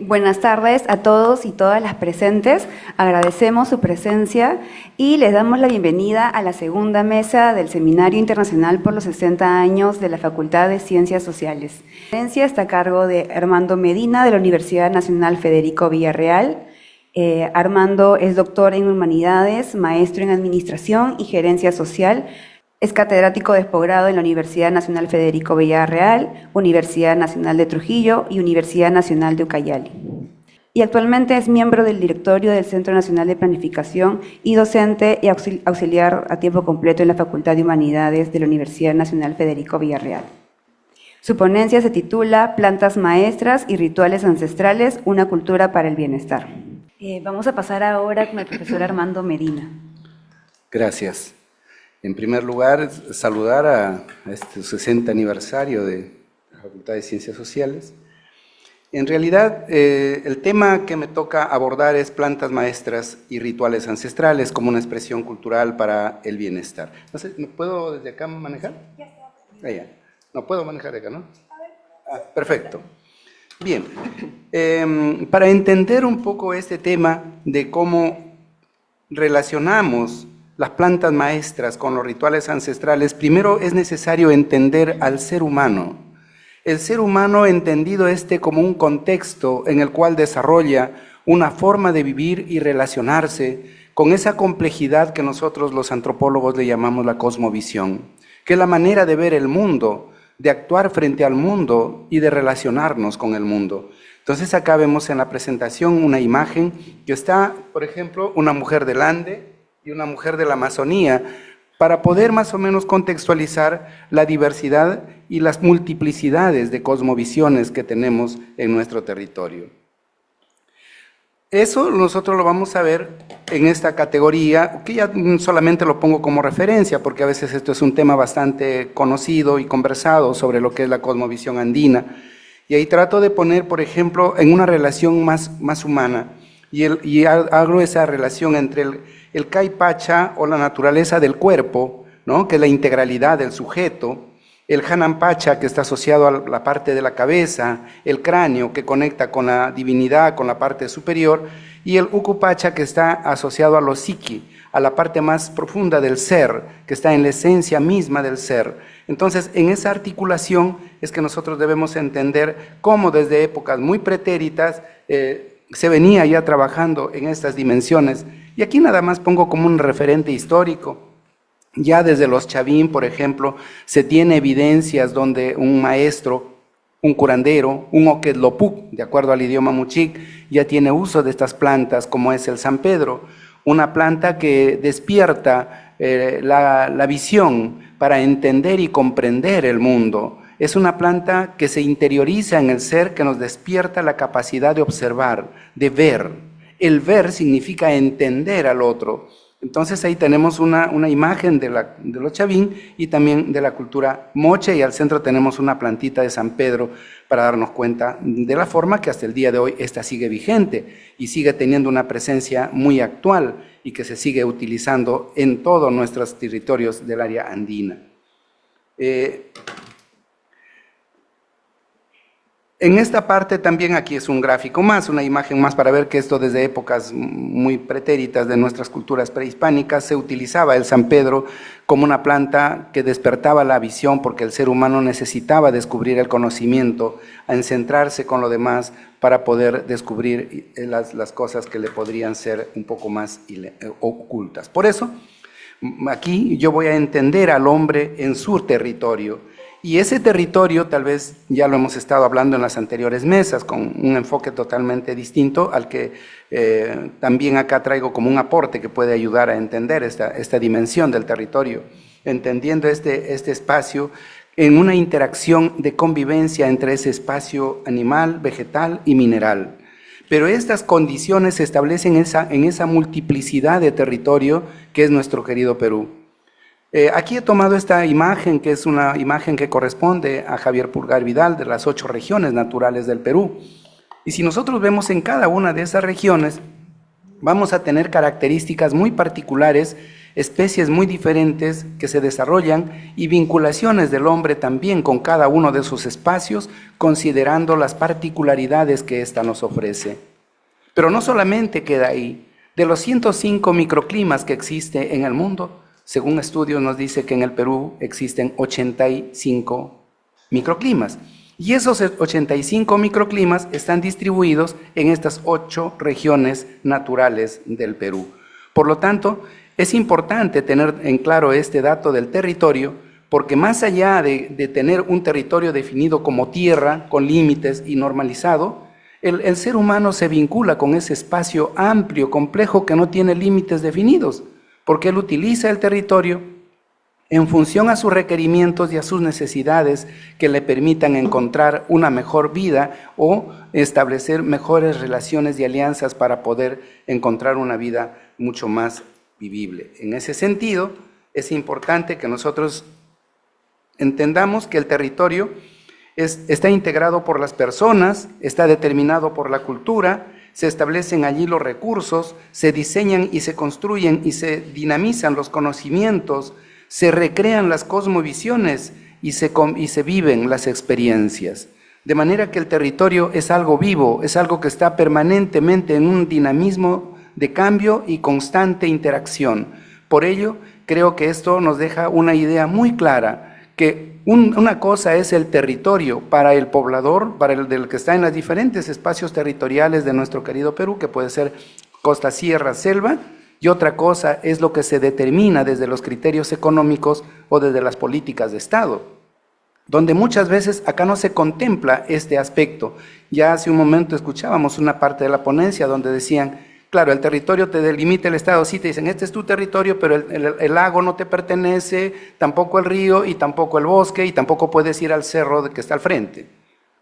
Buenas tardes a todos y todas las presentes. Agradecemos su presencia y les damos la bienvenida a la segunda mesa del Seminario Internacional por los 60 años de la Facultad de Ciencias Sociales. La conferencia está a cargo de Armando Medina de la Universidad Nacional Federico Villarreal. Armando es doctor en Humanidades, maestro en Administración y Gerencia Social. Es catedrático de posgrado en la Universidad Nacional Federico Villarreal, Universidad Nacional de Trujillo y Universidad Nacional de Ucayali. Y actualmente es miembro del directorio del Centro Nacional de Planificación y docente y auxiliar a tiempo completo en la Facultad de Humanidades de la Universidad Nacional Federico Villarreal. Su ponencia se titula Plantas maestras y rituales ancestrales, una cultura para el bienestar. Vamos a pasar ahora con el profesor Armando Medina. Gracias. En primer lugar, saludar a este 60 aniversario de la Facultad de Ciencias Sociales. En realidad, el tema que me toca abordar es plantas maestras y rituales ancestrales como una expresión cultural para el bienestar. No sé, ¿no puedo desde acá manejar? Ya. No puedo manejar de acá, ¿no? Perfecto. Bien, para entender un poco este tema de cómo relacionamos las plantas maestras con los rituales ancestrales, primero es necesario entender al ser humano. El ser humano entendido como un contexto en el cual desarrolla una forma de vivir y relacionarse con esa complejidad que nosotros los antropólogos le llamamos la cosmovisión, que es la manera de ver el mundo, de actuar frente al mundo y de relacionarnos con el mundo. Entonces acá vemos en la presentación una imagen que está, por ejemplo, una mujer del Ande y una mujer de la Amazonía, para poder más o menos contextualizar la diversidad y las multiplicidades de cosmovisiones que tenemos en nuestro territorio. Eso nosotros lo vamos a ver en esta categoría, que ya solamente lo pongo como referencia, porque a veces esto es un tema bastante conocido y conversado sobre lo que es la cosmovisión andina. Y ahí trato de poner, por ejemplo, en una relación más humana, y hago esa relación entre el Caipacha o la naturaleza del cuerpo, ¿no?, que es la integralidad del sujeto, el Hanampacha, que está asociado a la parte de la cabeza, el cráneo, que conecta con la divinidad, con la parte superior, y el Ukupacha, que está asociado a lo psiqui, a la parte más profunda del ser, que está en la esencia misma del ser. Entonces, en esa articulación es que nosotros debemos entender cómo desde épocas muy pretéritas se venía ya trabajando en estas dimensiones. Y aquí nada más pongo como un referente histórico. Ya desde los Chavín, por ejemplo, se tiene evidencias donde un maestro, un curandero, un oquetlopú, de acuerdo al idioma muchic, ya tiene uso de estas plantas, como es el San Pedro, una planta que despierta la visión para entender y comprender el mundo. Es una planta que se interioriza en el ser, que nos despierta la capacidad de observar, de ver. El ver significa entender al otro. Entonces ahí tenemos una imagen de los Chavín y también de la cultura moche, y al centro tenemos una plantita de San Pedro para darnos cuenta de la forma que hasta el día de hoy esta sigue vigente y sigue teniendo una presencia muy actual y que se sigue utilizando en todos nuestros territorios del área andina. En esta parte también aquí es un gráfico más, una imagen más para ver que esto desde épocas muy pretéritas de nuestras culturas prehispánicas se utilizaba el San Pedro como una planta que despertaba la visión porque el ser humano necesitaba descubrir el conocimiento, a centrarse con lo demás para poder descubrir las cosas que le podrían ser un poco más ocultas. Por eso, aquí yo voy a entender al hombre en su territorio. Y ese territorio, tal vez ya lo hemos estado hablando en las anteriores mesas, con un enfoque totalmente distinto al que también acá traigo como un aporte que puede ayudar a entender esta dimensión del territorio, entendiendo este espacio en una interacción de convivencia entre ese espacio animal, vegetal y mineral. Pero estas condiciones se establecen en esa multiplicidad de territorio que es nuestro querido Perú. Aquí he tomado esta imagen, que es una imagen que corresponde a Javier Pulgar Vidal, de las 8 regiones naturales del Perú. Y si nosotros vemos en cada una de esas regiones, vamos a tener características muy particulares especies muy diferentes que se desarrollan y vinculaciones del hombre también con cada uno de sus espacios, considerando las particularidades que ésta nos ofrece. Pero no solamente queda ahí. De los 105 microclimas que existen en el mundo, según estudios nos dice que en el Perú existen 85 microclimas. Y esos 85 microclimas están distribuidos en estas 8 regiones naturales del Perú. Por lo tanto, es importante tener en claro este dato del territorio, porque más allá de tener un territorio definido como tierra, con límites y normalizado, el ser humano se vincula con ese espacio amplio, complejo, que no tiene límites definidos, porque él utiliza el territorio en función a sus requerimientos y a sus necesidades que le permitan encontrar una mejor vida o establecer mejores relaciones y alianzas para poder encontrar una vida mucho más vivible. En ese sentido, es importante que nosotros entendamos que el territorio está integrado por las personas, está determinado por la cultura, se establecen allí los recursos, se diseñan y se construyen y se dinamizan los conocimientos, se recrean las cosmovisiones y se viven las experiencias. De manera que el territorio es algo vivo, es algo que está permanentemente en un dinamismo de cambio y constante interacción. Por ello, creo que esto nos deja una idea muy clara, que una cosa es el territorio para el poblador, para el del que está en los diferentes espacios territoriales de nuestro querido Perú, que puede ser costa, sierra, selva, y otra cosa es lo que se determina desde los criterios económicos o desde las políticas de Estado, donde muchas veces acá no se contempla este aspecto. Ya hace un momento escuchábamos una parte de la ponencia donde decían, claro, el territorio te delimita el Estado, sí te dicen, este es tu territorio, pero el lago no te pertenece, tampoco el río y tampoco el bosque y tampoco puedes ir al cerro que está al frente.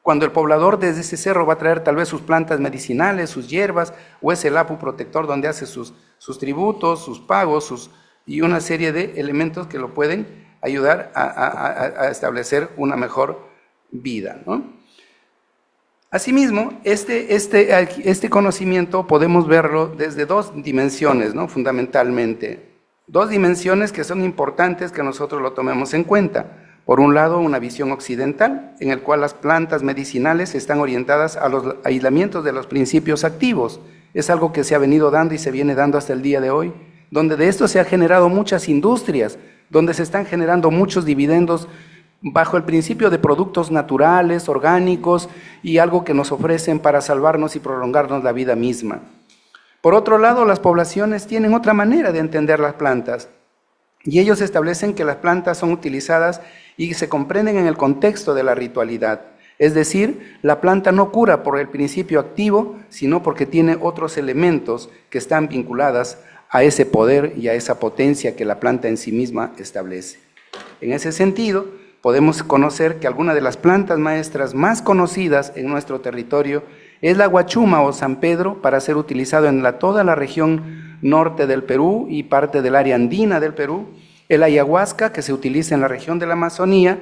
Cuando el poblador desde ese cerro va a traer tal vez sus plantas medicinales, sus hierbas, o es el apu protector donde hace sus tributos, sus pagos, y una serie de elementos que lo pueden ayudar a establecer una mejor vida, ¿no? Asimismo, este conocimiento podemos verlo desde 2 dimensiones, ¿no? Fundamentalmente. 2 dimensiones que son importantes que nosotros lo tomemos en cuenta. Por un lado, una visión occidental, en el cual las plantas medicinales están orientadas a los aislamientos de los principios activos. Es algo que se ha venido dando y se viene dando hasta el día de hoy, donde de esto se han generado muchas industrias, donde se están generando muchos dividendos bajo el principio de productos naturales, orgánicos y algo que nos ofrecen para salvarnos y prolongarnos la vida misma. Por otro lado, las poblaciones tienen otra manera de entender las plantas y ellos establecen que las plantas son utilizadas y se comprenden en el contexto de la ritualidad. Es decir, la planta no cura por el principio activo, sino porque tiene otros elementos que están vinculadas a ese poder y a esa potencia que la planta en sí misma establece. En ese sentido, podemos conocer que alguna de las plantas maestras más conocidas en nuestro territorio es la guachuma o San Pedro, para ser utilizado en toda la región norte del Perú y parte del área andina del Perú, el ayahuasca, que se utiliza en la región de la Amazonía,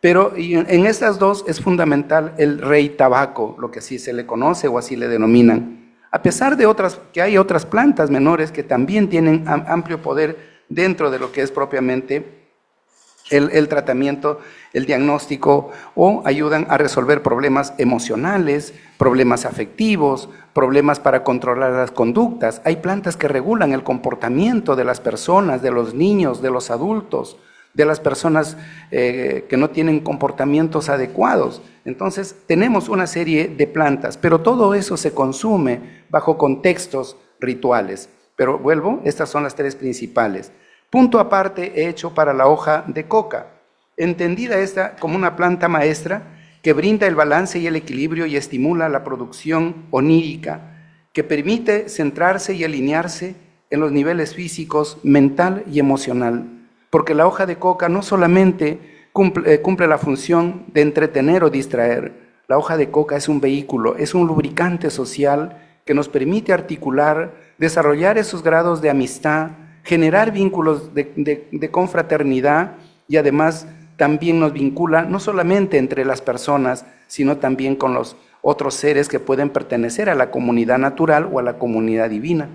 pero en estas 2 es fundamental el rey tabaco, lo que así se le conoce o así le denominan. A pesar de que hay otras plantas menores que también tienen amplio poder dentro de lo que es propiamente el tratamiento, el diagnóstico, o ayudan a resolver problemas emocionales, problemas afectivos, problemas para controlar las conductas. Hay plantas que regulan el comportamiento de las personas, de los niños, de los adultos, de las personas que no tienen comportamientos adecuados. Entonces, tenemos una serie de plantas, pero todo eso se consume bajo contextos rituales. Pero vuelvo, estas son las 3 principales. Punto aparte he hecho para la hoja de coca, entendida esta como una planta maestra que brinda el balance y el equilibrio y estimula la producción onírica, que permite centrarse y alinearse en los niveles físicos, mental y emocional, porque la hoja de coca no solamente cumple la función de entretener o distraer. La hoja de coca es un vehículo, es un lubricante social que nos permite articular, desarrollar esos grados de amistad, generar vínculos de confraternidad, y además también nos vincula no solamente entre las personas, sino también con los otros seres que pueden pertenecer a la comunidad natural o a la comunidad divina.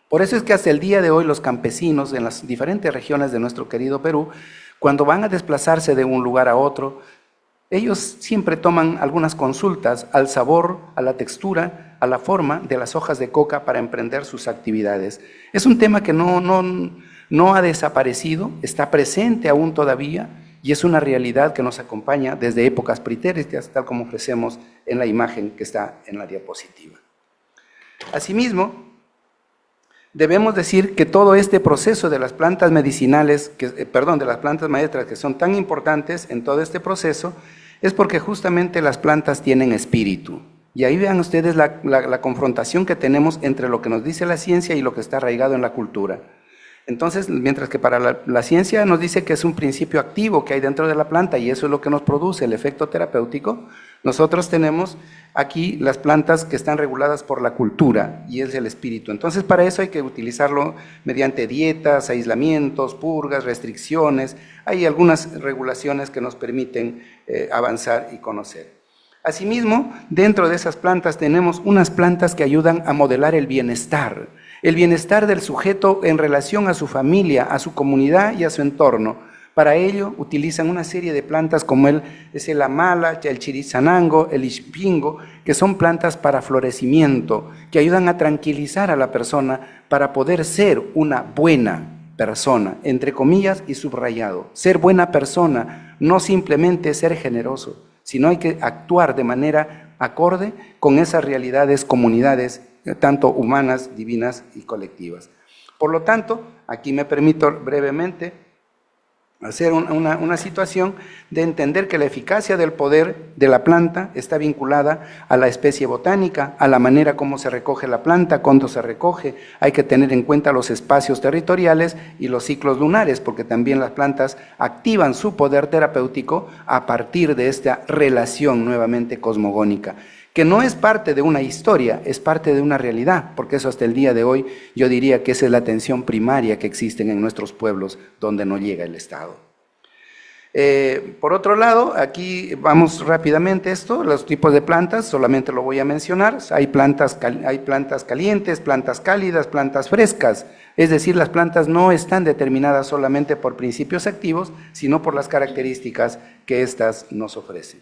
Por eso es que hasta el día de hoy los campesinos en las diferentes regiones de nuestro querido Perú, cuando van a desplazarse de un lugar a otro, ellos siempre toman algunas consultas al sabor, a la textura, a la forma de las hojas de coca para emprender sus actividades. Es un tema que no ha desaparecido, está presente aún todavía y es una realidad que nos acompaña desde épocas pretéritas, tal como ofrecemos en la imagen que está en la diapositiva. Asimismo, debemos decir que todo este proceso de las plantas medicinales, de las plantas maestras que son tan importantes en todo este proceso, es porque justamente las plantas tienen espíritu. Y ahí vean ustedes la confrontación que tenemos entre lo que nos dice la ciencia y lo que está arraigado en la cultura. Entonces, mientras que para la ciencia nos dice que es un principio activo que hay dentro de la planta y eso es lo que nos produce el efecto terapéutico, nosotros tenemos aquí las plantas que están reguladas por la cultura y es el espíritu. Entonces, para eso hay que utilizarlo mediante dietas, aislamientos, purgas, restricciones. Hay algunas regulaciones que nos permiten avanzar y conocer. Asimismo, dentro de esas plantas tenemos unas plantas que ayudan a modelar el bienestar del sujeto en relación a su familia, a su comunidad y a su entorno. Para ello utilizan una serie de plantas como el amala, el chirizanango, el ixpingo, que son plantas para florecimiento, que ayudan a tranquilizar a la persona para poder ser una buena persona, entre comillas y subrayado. Ser buena persona, no simplemente ser generoso, sino hay que actuar de manera acorde con esas realidades, comunidades, tanto humanas, divinas y colectivas. Por lo tanto, aquí me permito brevemente hacer una situación de entender que la eficacia del poder de la planta está vinculada a la especie botánica, a la manera como se recoge la planta, cuándo se recoge. Hay que tener en cuenta los espacios territoriales y los ciclos lunares, porque también las plantas activan su poder terapéutico a partir de esta relación nuevamente cosmogónica, que no es parte de una historia, es parte de una realidad, porque eso hasta el día de hoy yo diría que esa es la atención primaria que existen en nuestros pueblos donde no llega el Estado. Por otro lado, aquí vamos rápidamente los tipos de plantas, solamente lo voy a mencionar. Hay plantas calientes, plantas cálidas, plantas frescas, es decir, las plantas no están determinadas solamente por principios activos, sino por las características que éstas nos ofrecen.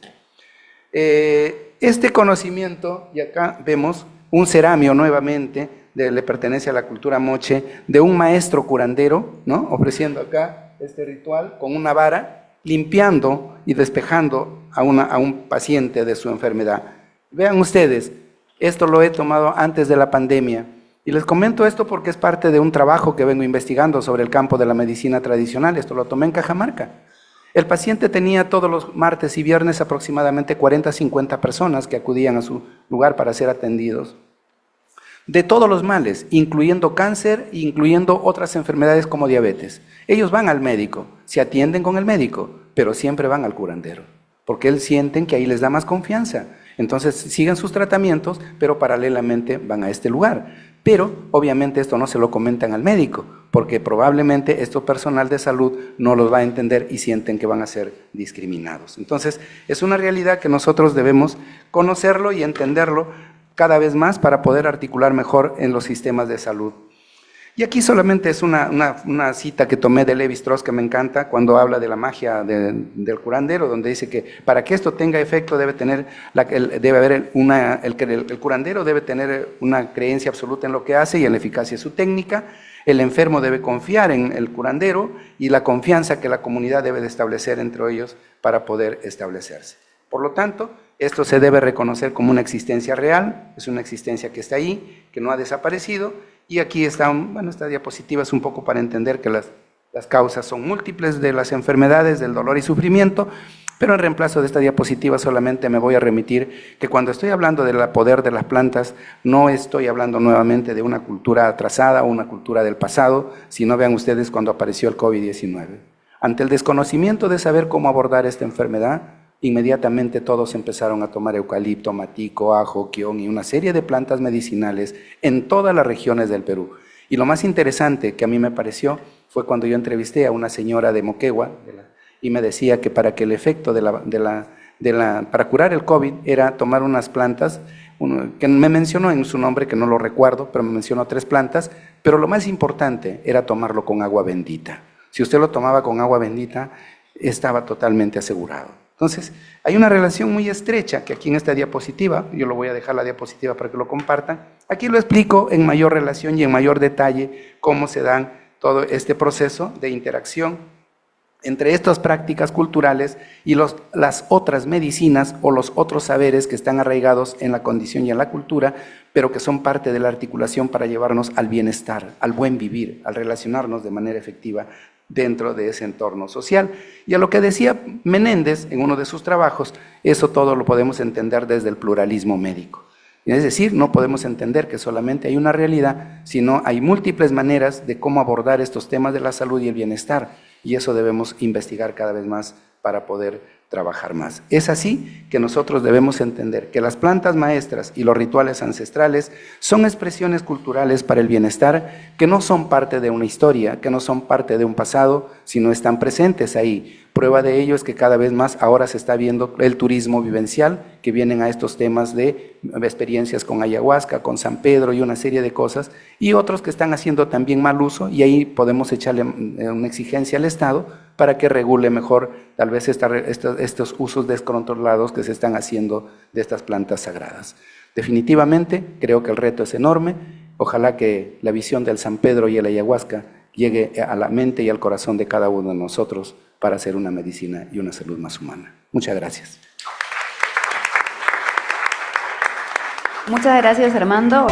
Este conocimiento, y acá vemos un ceramio nuevamente, le pertenece a la cultura moche, de un maestro curandero, ¿no? Ofreciendo acá este ritual con una vara, limpiando y despejando a un paciente de su enfermedad. Vean ustedes, esto lo he tomado antes de la pandemia, y les comento esto porque es parte de un trabajo que vengo investigando sobre el campo de la medicina tradicional. Esto lo tomé en Cajamarca. El paciente tenía todos los martes y viernes aproximadamente 40 a 50 personas que acudían a su lugar para ser atendidos. De todos los males, incluyendo cáncer, incluyendo otras enfermedades como diabetes. Ellos van al médico, se atienden con el médico, pero siempre van al curandero, porque él sienten que ahí les da más confianza. Entonces siguen sus tratamientos, pero paralelamente van a este lugar. Pero obviamente esto no se lo comentan al médico, porque probablemente este personal de salud no los va a entender y sienten que van a ser discriminados. Entonces es una realidad que nosotros debemos conocerlo y entenderlo cada vez más para poder articular mejor en los sistemas de salud. Y aquí solamente es una cita que tomé de Levi-Strauss que me encanta cuando habla de la magia del curandero, donde dice que para que esto tenga efecto el curandero debe tener una creencia absoluta en lo que hace y en la eficacia de su técnica. El enfermo debe confiar en el curandero y la confianza que la comunidad debe de establecer entre ellos para poder establecerse. Por lo tanto, esto se debe reconocer como una existencia real, es una existencia que está ahí, que no ha desaparecido. Y aquí está, esta diapositiva es un poco para entender que las causas son múltiples de las enfermedades, del dolor y sufrimiento, pero en reemplazo de esta diapositiva solamente me voy a remitir que cuando estoy hablando del poder de las plantas, no estoy hablando nuevamente de una cultura atrasada o una cultura del pasado, sino vean ustedes cuando apareció el COVID-19. Ante el desconocimiento de saber cómo abordar esta enfermedad, inmediatamente todos empezaron a tomar eucalipto, matico, ajo, quión y una serie de plantas medicinales en todas las regiones del Perú. Y lo más interesante que a mí me pareció fue cuando yo entrevisté a una señora de Moquegua y me decía que para que el efecto para curar el COVID era tomar unas plantas que me mencionó en su nombre, que no lo recuerdo, pero me mencionó 3 plantas, pero lo más importante era tomarlo con agua bendita. Si usted lo tomaba con agua bendita, estaba totalmente asegurado. Entonces, hay una relación muy estrecha que aquí en esta diapositiva, yo lo voy a dejar la diapositiva para que lo compartan, aquí lo explico en mayor relación y en mayor detalle cómo se dan todo este proceso de interacción entre estas prácticas culturales y las otras medicinas o los otros saberes que están arraigados en la condición y en la cultura, pero que son parte de la articulación para llevarnos al bienestar, al buen vivir, al relacionarnos de manera efectiva dentro de ese entorno social. Y a lo que decía Menéndez en uno de sus trabajos, eso todo lo podemos entender desde el pluralismo médico. Es decir, no podemos entender que solamente hay una realidad, sino hay múltiples maneras de cómo abordar estos temas de la salud y el bienestar, y eso debemos investigar cada vez más para poder trabajar más. Es así que nosotros debemos entender que las plantas maestras y los rituales ancestrales son expresiones culturales para el bienestar que no son parte de una historia, que no son parte de un pasado, sino están presentes ahí. Prueba de ello es que cada vez más ahora se está viendo el turismo vivencial, que vienen a estos temas de experiencias con ayahuasca, con San Pedro y una serie de cosas, y otros que están haciendo también mal uso, y ahí podemos echarle una exigencia al Estado para que regule mejor tal vez estos usos descontrolados que se están haciendo de estas plantas sagradas. Definitivamente creo que el reto es enorme, ojalá que la visión del San Pedro y el ayahuasca llegue a la mente y al corazón de cada uno de nosotros para hacer una medicina y una salud más humana. Muchas gracias. Muchas gracias, Armando.